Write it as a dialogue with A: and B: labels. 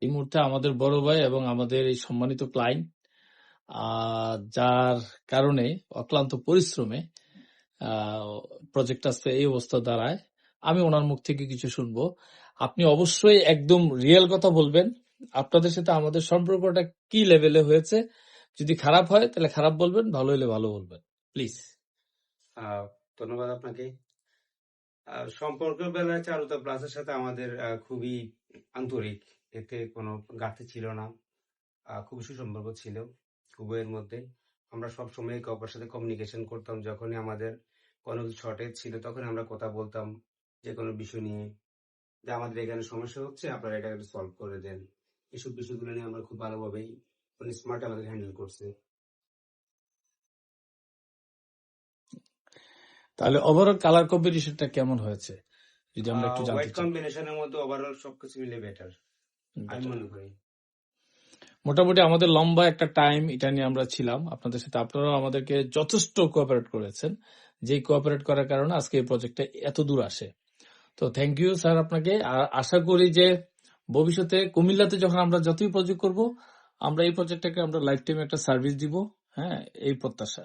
A: এই মুহূর্তে আমাদের বড় ভাই এবং আমাদের এই সম্মানিত ক্লায়েন্ট, যার কারণে অক্লান্ত পরিশ্রমে প্রজেক্ট আজকে এই অবস্থা দাঁড়ায়। আমি ওনার মুখ থেকে কিছু শুনবো। আপনি অবশ্যই একদম রিয়েল কথা বলবেন। আপনাদের সাথে আমাদের সম্পর্কটা কি লেভেলে হয়েছে। যদি খারাপ হয় তাহলে খারাপ বলবেন, ভালো হলে ভালো বলবেন, প্লিজ।
B: ধন্যবাদ আপনাকে। সম্পর্কের বেলায় চারুতা প্লাসের সাথে আমাদের খুবই আন্তরিক, এতে কোনো ঘাটতি ছিল না। খুব সুসম্পর্ক ছিল উভয়ের মধ্যে। আমরা সবসময় একে অপরের সাথে কমিউনিকেশন করতাম। যখনই আমাদের কোনো শর্টেজ ছিল তখন আমরা কথা বলতাম যে কোনো বিষয় নিয়ে, যে আমাদের এখানে সমস্যা হচ্ছে, আপনারা এটা একটু সলভ করে দেন। এসব বিষয়গুলো নিয়ে আমরা খুব ভালোভাবেই স্মার্ট আমাদের হ্যান্ডেল করছে।
A: তাহলে ওভারঅল কালার কম্বিনেশনটা কেমন হয়েছে যদি আমরা একটু জানতে
B: হোয়াইট
A: চাই।
B: কম্বিনেশনের মধ্যে ওভারঅল সবকিছু মিলে বেটার আমি মনে করি।
A: মোটামুটি আমাদের লম্বা একটা টাইম এটা নিয়ে আমরা ছিলাম আপনাদের সাথে। আপনারাও আমাদেরকে যথেষ্ট কোঅপারেট করেছেন, যে কোঅপারেট করার কারণে আজকে এই প্রজেক্টটা এত দূর আসে। তো থ্যাংক ইউ স্যার আপনাকে। আর আশা করি যে ভবিষ্যতে কুমিল্লাতে যখন আমরা যতই প্রজেক্ট করব, আমরা এই প্রজেক্টটাকে আমরা লাইফ টাইম একটা সার্ভিস দিব। হ্যাঁ, এই প্রত্যাশা।